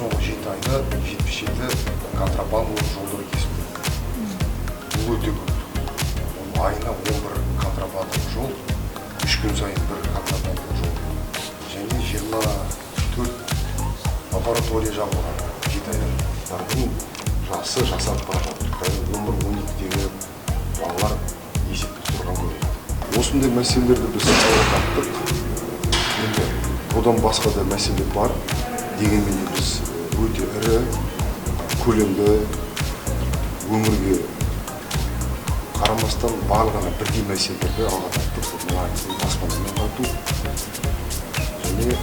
соңғы 7 айда 77 контрабандалық жолдары кесілді. Бұл өте көп. Айына 11 контрабандалық жол, 3 күн сайын бір контрабандалық жол. Және 24 лаборатория жабылған 7 айда. Олардың жасы жасап бара жатыр. 11-12-дегі балалар есепте тұрған көрінеді. Осындай мәселелерді біз сауаттаттық. Енді одан басқа да мәселе бар. Дегенмен біз өте ірі, көлемді, өңірге қарамастан барлығына бірдей мәселелерді алға тарттық. Баспанамен қамту және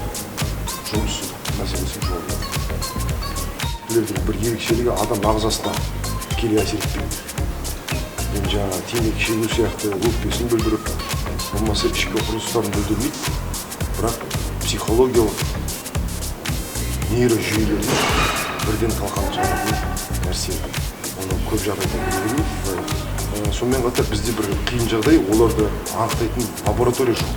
жұмыссыздық мәселесін жолдау. Бұлардың бір ерекшелігі адам ағзасына тікелей әсер етпейді. Мен жаңа темекі шегу сияқты өкпесін бүлдіріп, болмаса ішкі құрылыстарын бүлдірмейді. Бірақ психологиялық нейрожүйелерді бірден талқанып шығаратын нәрсе. Оны көп жағдайда білдірмейді. Сонымен қатар бізде бір қиын жағдай, оларды анықтайтын лаборатория жоқ.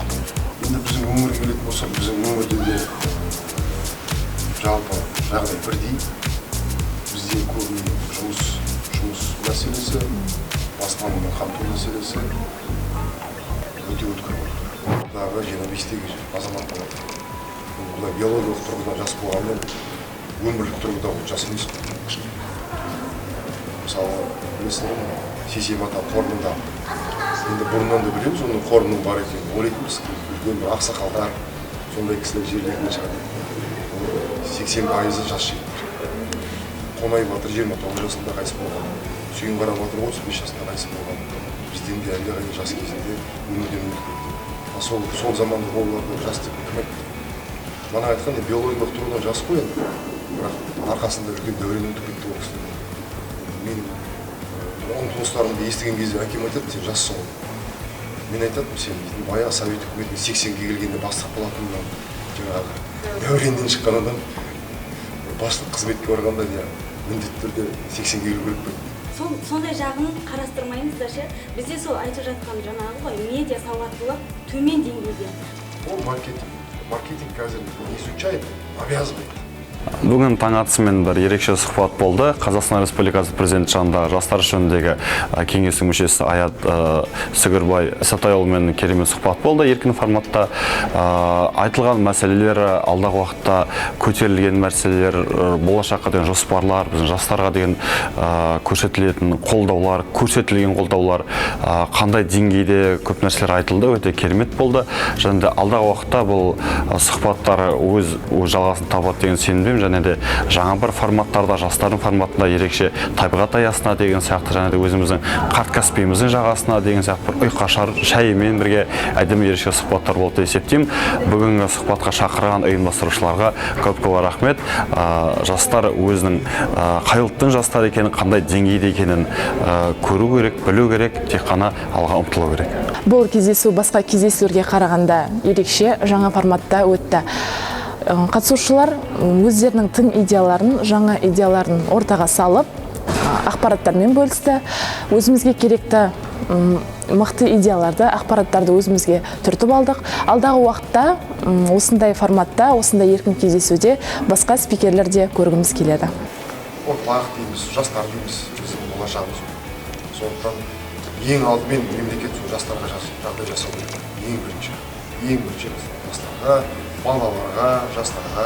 Енді біздің өңірге келетін болсақ, біздің өңірде де жалпы жағдай бірдей. Бізде көбіне жұмыс мәселесі, баспанамен қамту мәселесі өте өткір болды. Дағы 25-тегі азаматтар. Бұлай биологиялық тұрғыдан жас болғанмен өмірлік тұрғыдан жас емес. Мысалы, білесің, Сейсемата қорымында. Енді бұрыннан да білеміз, оның қорымның бар екенін ойлайтынбыз. Үлкен бір ақсақалдар, сондай кісілер жерлеріне шығады. 80% жас жігіттер. Қонай Батыр 29 жасында қайтыс болған. Сүйінқара Батыр 35 жасында қайтыс болған. Бізден де әлдеқайда жас кезінде өмірден өтіп кетті. Сол заманды оларды жас деп кім айтты? Мана айтқанда биологиялық тұрғыдан жас қой енді. Бірақ арқасында үлкен дәурен өтіп кетті ол кісілер. Мен оның туыстарымды естіген кезде әкем айтады, сен жассың ғой. Мен айтатым, сен баяғы Совет үкіметінің 80-ге келгенде бастық болатынынан жаңағы дәуреннен шыққан адам басшылық қызметке барғанда міндетті түрде 80-ге келу керек қой. Сондай жағын қарастырмаймыздар ше. Бізде сол айтып жатқан жаңағы ғой, медиа сауаттылық төмен деңгейде. Ол маркетинг қазір изучает, обязывает. Бүгін таң атысымен бір ерекше сұхбат болды. Қазақстан Республикасы президенті жанындағы жастар жөніндегі кеңестің мүшесі Аят Сүгірбай Исатайұлымен керемет сұхбат болды. Еркін форматта айтылған мәселелер, алдағы уақытта көтерілген мәселелер, болашаққа деген жоспарлар, біздің жастарға деген көрсетілген қолдаулар, қандай деңгейде көп нәрселер айтылды, өте керемет болды. Және де алдағы уақытта бұл сұхбаттар өз жалғасын табады деген сенімдемін. Және де жаңа бір форматтарда, жастардың форматында ерекше табиғат аясына деген сияқты, және де өзіміздің қарт каспиіміздің жағасына деген сияқты бір ұйқашар шайымен бірге әдемі ерекше сұхбаттар болды деп есептеймін. Бүгінгі сұхбатқа шақырған ұйымдастырушыларға көп рахмет. Жастар өзінің қай ұлттың жастар екенін, қандай деңгейде екенін көру керек, білу керек, тек қана алға ұмтылу керек. Бұл кездесу басқа кездесулерге қарағанда ерекше жаңа форматта өтті. Қатысушылар өздерінің тың идеяларын, жаңа идеяларын ортаға салып, ақпараттармен бөлісті. Өзімізге керекті мықты идеяларды, ақпараттарды өзімізге түртіп алдық. Алдағы уақытта осындай форматта, осындай еркін кездесуде басқа спикерлерде көргіміз келеді. Ұрпақ дейміз, жастар дейміз, біздің болашағымыз. Сондықтан ең алдымен мемлекет жастарға жағдай жасау керек. Ең бірінші жастарға, балаларға, жастарға